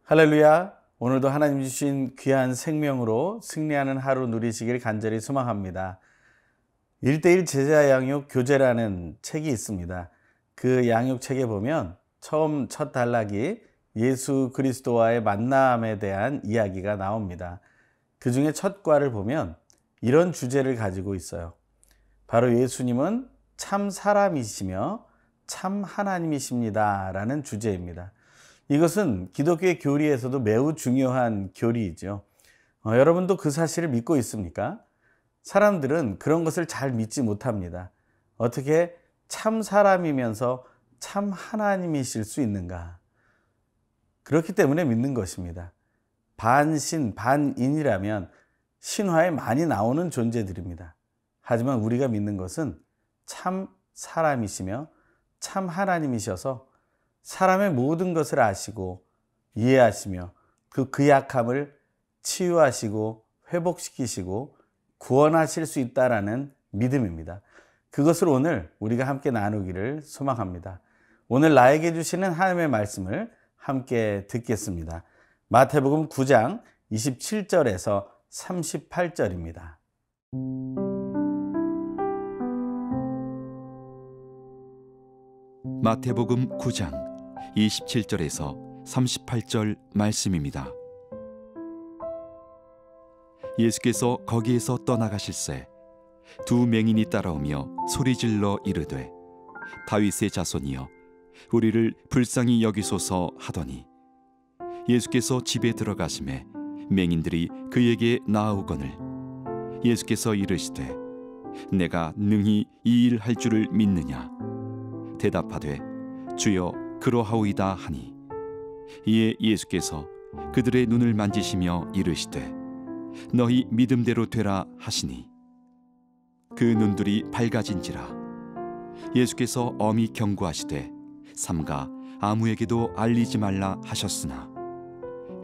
할렐루야. 오늘도 하나님 주신 귀한 생명으로 승리하는 하루 누리시길 간절히 소망합니다. 1:1 제자 양육 교재라는 책이 있습니다. 그 양육 책에 보면 첫 단락이 예수 그리스도와의 만남에 대한 이야기가 나옵니다. 그 중에 첫 과를 보면 이런 주제를 가지고 있어요. 바로 예수님은 참 사람이시며 참 하나님이십니다 라는 주제입니다. 이것은 기독교의 교리에서도 매우 중요한 교리이죠. 여러분도 그 사실을 믿고 있습니까? 사람들은 그런 것을 잘 믿지 못합니다. 어떻게 참 사람이면서 참 하나님이실 수 있는가? 그렇기 때문에 믿는 것입니다. 반신, 반인이라면 신화에 많이 나오는 존재들입니다. 하지만 우리가 믿는 것은 참 사람이시며 참 하나님이셔서 사람의 모든 것을 아시고 이해하시며 그 약함을 치유하시고 회복시키시고 구원하실 수 있다라는 믿음입니다. 그것을 오늘 우리가 함께 나누기를 소망합니다. 오늘 나에게 주시는 하나님의 말씀을 함께 듣겠습니다. 마태복음 9장 27절에서 38절입니다. 마태복음 9장 27절에서 38절 말씀입니다. 예수께서 거기에서 떠나가실새 두 맹인이 따라오며 소리질러 이르되 다윗의 자손이여 우리를 불쌍히 여기소서 하더니 예수께서 집에 들어가심에 맹인들이 그에게 나아오거늘 예수께서 이르시되 내가 능히 이 일 할 줄을 믿느냐 대답하되 주여 그러하오이다 하니 이에 예수께서 그들의 눈을 만지시며 이르시되 너희 믿음대로 되라 하시니 그 눈들이 밝아진지라. 예수께서 엄히 경고하시되 삼가 아무에게도 알리지 말라 하셨으나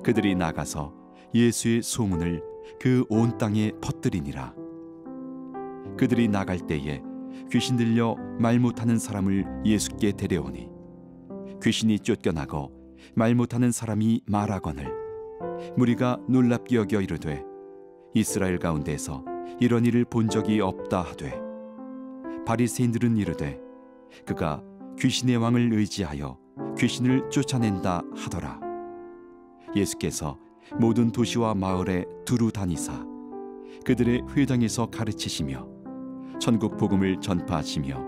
그들이 나가서 예수의 소문을 그 온 땅에 퍼뜨리니라. 그들이 나갈 때에 귀신 들려 말 못하는 사람을 예수께 데려오니 귀신이 쫓겨나고 말 못하는 사람이 말하거늘 무리가 놀랍게 여겨 이르되 이스라엘 가운데서 이런 일을 본 적이 없다 하되 바리새인들은 이르되 그가 귀신의 왕을 의지하여 귀신을 쫓아낸다 하더라. 예수께서 모든 도시와 마을에 두루 다니사 그들의 회당에서 가르치시며 천국 복음을 전파하시며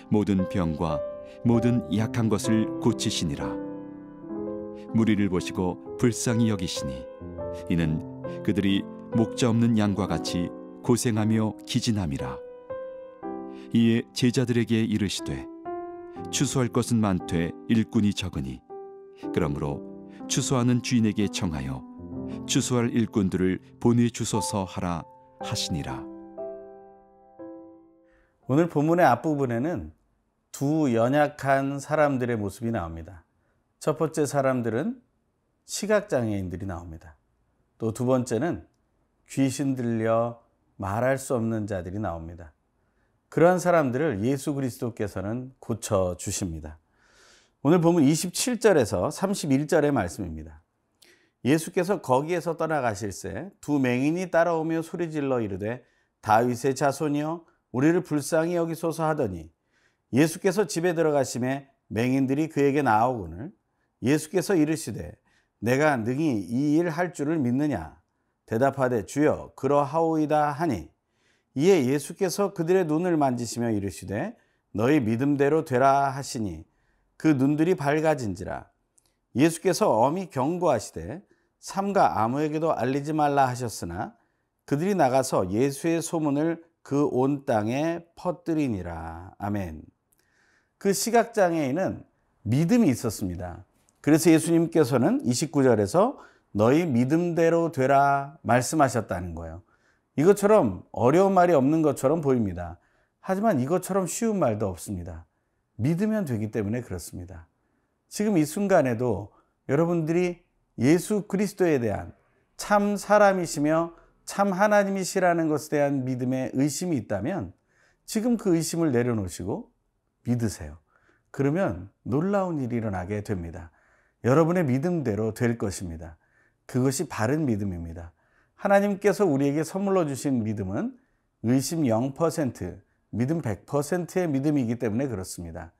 모든 병과 모든 약한 것을 고치시니라. 무리를 보시고 불쌍히 여기시니 이는 그들이 목자 없는 양과 같이 고생하며 기진함이라. 이에 제자들에게 이르시되 추수할 것은 많되 일꾼이 적으니 그러므로 추수하는 주인에게 청하여 추수할 일꾼들을 보내주소서 하라 하시니라. 오늘 본문의 앞부분에는 두 연약한 사람들의 모습이 나옵니다. 첫 번째 사람들은 시각장애인들이 나옵니다. 또 두 번째는 귀신 들려 말할 수 없는 자들이 나옵니다. 그러한 사람들을 예수 그리스도께서는 고쳐주십니다. 오늘 본문 27절에서 31절의 말씀입니다. 예수께서 거기에서 떠나가실새 두 맹인이 따라오며 소리질러 이르되 다윗의 자손이여 우리를 불쌍히 여기소서 하더니 예수께서 집에 들어가심에 맹인들이 그에게 나아오거늘 예수께서 이르시되 내가 능히 이 일 할 줄을 믿느냐 대답하되 주여 그러하오이다 하니 이에 예수께서 그들의 눈을 만지시며 이르시되 너희 믿음대로 되라 하시니 그 눈들이 밝아진지라. 예수께서 엄히 경고하시되 삼가 아무에게도 알리지 말라 하셨으나 그들이 나가서 예수의 소문을 그 온 땅에 퍼뜨리니라. 아멘. 그 시각장애인은 믿음이 있었습니다. 그래서 예수님께서는 29절에서 너희 믿음대로 되라 말씀하셨다는 거예요. 이것처럼 어려운 말이 없는 것처럼 보입니다. 하지만 이것처럼 쉬운 말도 없습니다. 믿으면 되기 때문에 그렇습니다. 지금 이 순간에도 여러분들이 예수 그리스도에 대한 참 사람이시며 참 하나님이시라는 것에 대한 믿음에 의심이 있다면 지금 그 의심을 내려놓으시고 믿으세요. 그러면 놀라운 일이 일어나게 됩니다. 여러분의 믿음대로 될 것입니다. 그것이 바른 믿음입니다. 하나님께서 우리에게 선물로 주신 믿음은 의심 0%, 믿음 100%의 믿음이기 때문에 그렇습니다.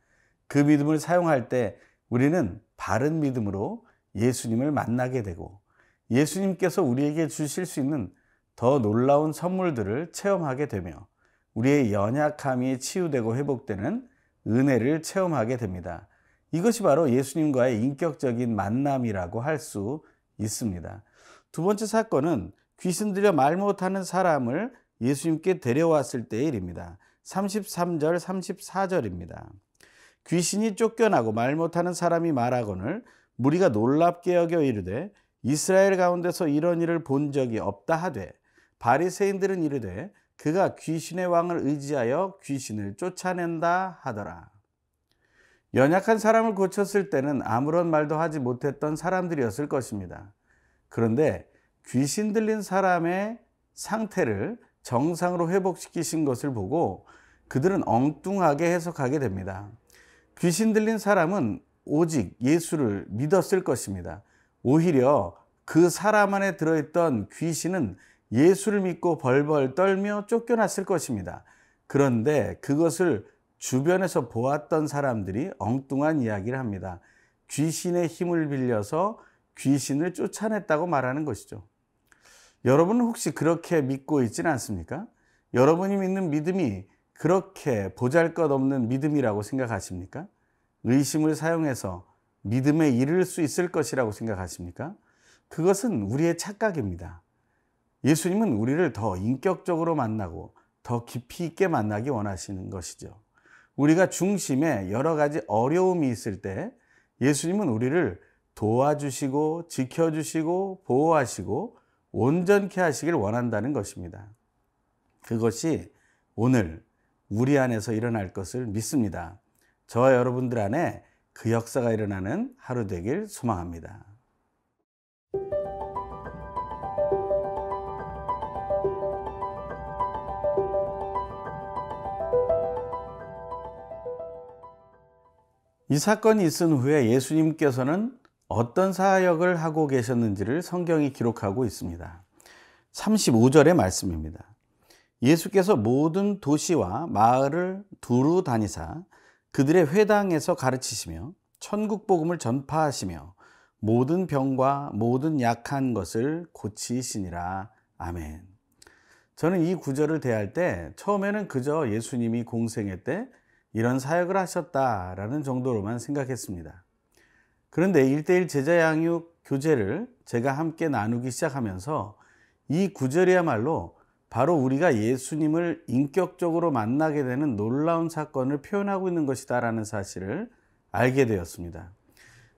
그 믿음을 사용할 때 우리는 바른 믿음으로 예수님을 만나게 되고 예수님께서 우리에게 주실 수 있는 더 놀라운 선물들을 체험하게 되며 우리의 연약함이 치유되고 회복되는 은혜를 체험하게 됩니다. 이것이 바로 예수님과의 인격적인 만남이라고 할 수 있습니다. 두 번째 사건은 귀신 들려 말 못하는 사람을 예수님께 데려왔을 때의 일입니다. 33절, 34절입니다. 귀신이 쫓겨나고 말 못하는 사람이 말하거늘 무리가 놀랍게 여겨 이르되 이스라엘 가운데서 이런 일을 본 적이 없다 하되 바리새인들은 이르되 그가 귀신의 왕을 의지하여 귀신을 쫓아낸다 하더라. 연약한 사람을 고쳤을 때는 아무런 말도 하지 못했던 사람들이었을 것입니다. 그런데 귀신 들린 사람의 상태를 정상으로 회복시키신 것을 보고 그들은 엉뚱하게 해석하게 됩니다. 귀신 들린 사람은 오직 예수를 믿었을 것입니다. 오히려 그 사람 안에 들어있던 귀신은 예수를 믿고 벌벌 떨며 쫓겨났을 것입니다. 그런데 그것을 주변에서 보았던 사람들이 엉뚱한 이야기를 합니다. 귀신의 힘을 빌려서 귀신을 쫓아냈다고 말하는 것이죠. 여러분은 혹시 그렇게 믿고 있지는 않습니까? 여러분이 믿는 믿음이 그렇게 보잘것없는 믿음이라고 생각하십니까? 의심을 사용해서 믿음에 이를 수 있을 것이라고 생각하십니까? 그것은 우리의 착각입니다. 예수님은 우리를 더 인격적으로 만나고 더 깊이 있게 만나기 원하시는 것이죠. 우리가 중심에 여러 가지 어려움이 있을 때 예수님은 우리를 도와주시고 지켜주시고 보호하시고 온전케 하시길 원한다는 것입니다. 그것이 오늘 우리 안에서 일어날 것을 믿습니다. 저와 여러분들 안에 그 역사가 일어나는 하루 되길 소망합니다. 이 사건이 있은 후에 예수님께서는 어떤 사역을 하고 계셨는지를 성경이 기록하고 있습니다. 35절의 말씀입니다. 예수께서 모든 도시와 마을을 두루 다니사 그들의 회당에서 가르치시며 천국 복음을 전파하시며 모든 병과 모든 약한 것을 고치시니라. 아멘. 저는 이 구절을 대할 때 처음에는 그저 예수님이 공생애 때 이런 사역을 하셨다라는 정도로만 생각했습니다. 그런데 1:1 제자 양육 교제를 제가 함께 나누기 시작하면서 이 구절이야말로 바로 우리가 예수님을 인격적으로 만나게 되는 놀라운 사건을 표현하고 있는 것이다라는 사실을 알게 되었습니다.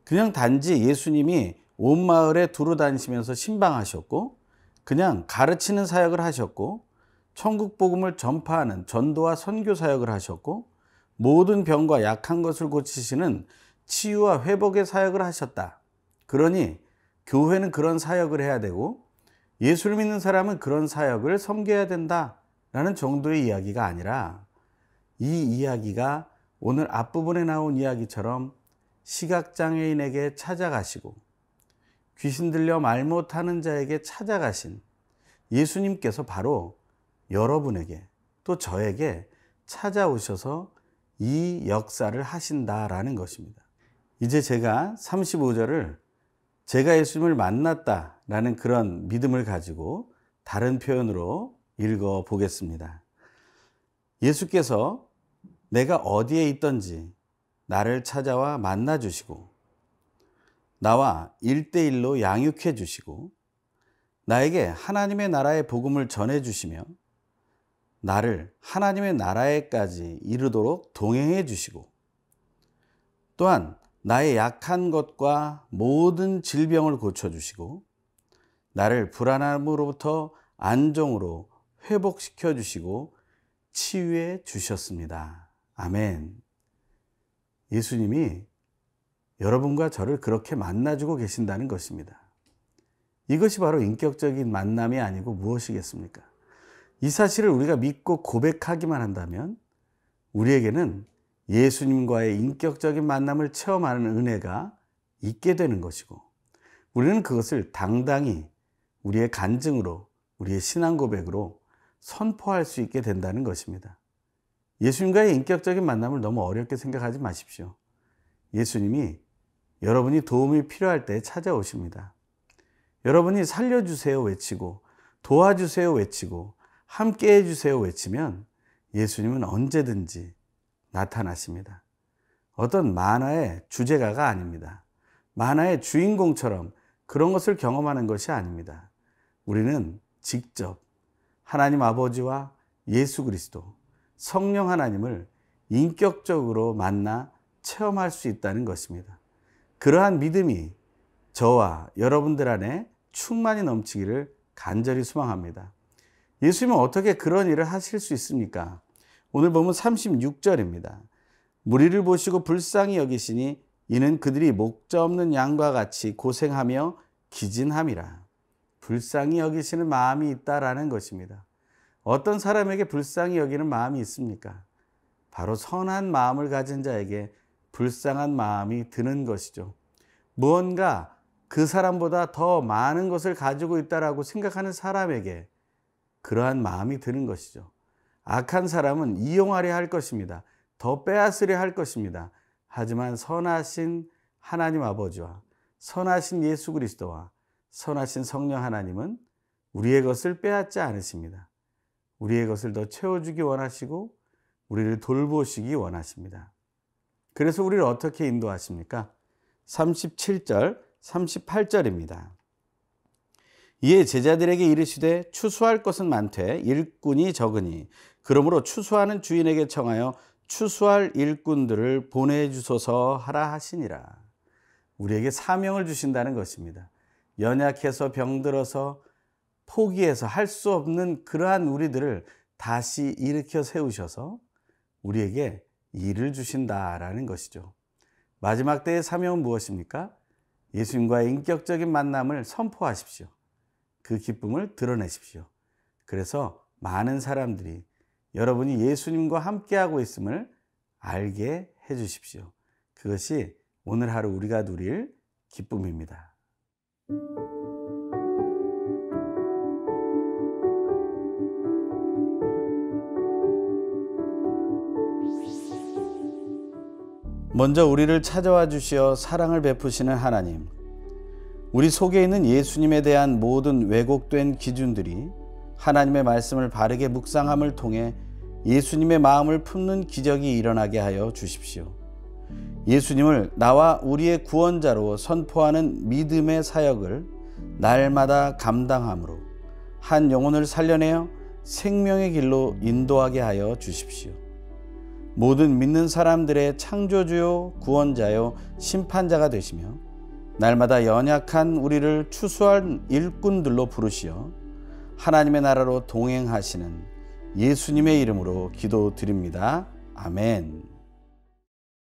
그냥 단지 예수님이 온 마을에 두루 다니시면서 신방하셨고 그냥 가르치는 사역을 하셨고 천국 복음을 전파하는 전도와 선교 사역을 하셨고 모든 병과 약한 것을 고치시는 치유와 회복의 사역을 하셨다. 그러니 교회는 그런 사역을 해야 되고 예수를 믿는 사람은 그런 사역을 섬겨야 된다라는 정도의 이야기가 아니라 이 이야기가 오늘 앞부분에 나온 이야기처럼 시각장애인에게 찾아가시고 귀신 들려 말 못하는 자에게 찾아가신 예수님께서 바로 여러분에게 또 저에게 찾아오셔서 이 역사를 하신다라는 것입니다. 이제 제가 35절을 제가 예수님을 만났다라는 그런 믿음을 가지고 다른 표현으로 읽어 보겠습니다. 예수께서 내가 어디에 있든지 나를 찾아와 만나 주시고 나와 1:1로 양육해 주시고 나에게 하나님의 나라의 복음을 전해 주시며 나를 하나님의 나라에까지 이르도록 동행해 주시고 또한 나의 약한 것과 모든 질병을 고쳐주시고 나를 불안함으로부터 안정으로 회복시켜 주시고 치유해 주셨습니다. 아멘. 예수님이 여러분과 저를 그렇게 만나주고 계신다는 것입니다. 이것이 바로 인격적인 만남이 아니고 무엇이겠습니까? 이 사실을 우리가 믿고 고백하기만 한다면 우리에게는 예수님과의 인격적인 만남을 체험하는 은혜가 있게 되는 것이고, 우리는 그것을 당당히 우리의 간증으로, 우리의 신앙 고백으로 선포할 수 있게 된다는 것입니다. 예수님과의 인격적인 만남을 너무 어렵게 생각하지 마십시오. 예수님이 여러분이 도움이 필요할 때 찾아오십니다. 여러분이 살려주세요 외치고, 도와주세요 외치고, 함께 해주세요 외치면 예수님은 언제든지 나타나십니다. 어떤 만화의 주제가가 아닙니다. 만화의 주인공처럼 그런 것을 경험하는 것이 아닙니다. 우리는 직접 하나님 아버지와 예수 그리스도, 성령 하나님을 인격적으로 만나 체험할 수 있다는 것입니다. 그러한 믿음이 저와 여러분들 안에 충만히 넘치기를 간절히 소망합니다. 예수님은 어떻게 그런 일을 하실 수 있습니까? 오늘 보면 36절입니다. 무리를 보시고 불쌍히 여기시니 이는 그들이 목자 없는 양과 같이 고생하며 기진함이라. 불쌍히 여기시는 마음이 있다라는 것입니다. 어떤 사람에게 불쌍히 여기는 마음이 있습니까? 바로 선한 마음을 가진 자에게 불쌍한 마음이 드는 것이죠. 무언가 그 사람보다 더 많은 것을 가지고 있다라고 생각하는 사람에게 그러한 마음이 드는 것이죠. 악한 사람은 이용하려 할 것입니다. 더 빼앗으려 할 것입니다. 하지만 선하신 하나님 아버지와 선하신 예수 그리스도와 선하신 성령 하나님은 우리의 것을 빼앗지 않으십니다. 우리의 것을 더 채워주기 원하시고 우리를 돌보시기 원하십니다. 그래서 우리를 어떻게 인도하십니까? 37절, 38절입니다. 이에 제자들에게 이르시되 추수할 것은 많되 일꾼이 적으니 그러므로 추수하는 주인에게 청하여 추수할 일꾼들을 보내주소서 하라 하시니라. 우리에게 사명을 주신다는 것입니다. 연약해서 병들어서 포기해서 할 수 없는 그러한 우리들을 다시 일으켜 세우셔서 우리에게 일을 주신다라는 것이죠. 마지막 때의 사명은 무엇입니까? 예수님과의 인격적인 만남을 선포하십시오. 그 기쁨을 드러내십시오. 그래서 많은 사람들이 여러분이 예수님과 함께하고 있음을 알게 해 주십시오. 그것이 오늘 하루 우리가 누릴 기쁨입니다. 먼저 우리를 찾아와 주시어 사랑을 베푸시는 하나님, 우리 속에 있는 예수님에 대한 모든 왜곡된 기준들이 하나님의 말씀을 바르게 묵상함을 통해 예수님의 마음을 품는 기적이 일어나게 하여 주십시오. 예수님을 나와 우리의 구원자로 선포하는 믿음의 사역을 날마다 감당함으로 한 영혼을 살려내어 생명의 길로 인도하게 하여 주십시오. 모든 믿는 사람들의 창조주요 구원자요 심판자가 되시며 날마다 연약한 우리를 추수할 일꾼들로 부르시어 하나님의 나라로 동행하시는 예수님의 이름으로 기도드립니다. 아멘.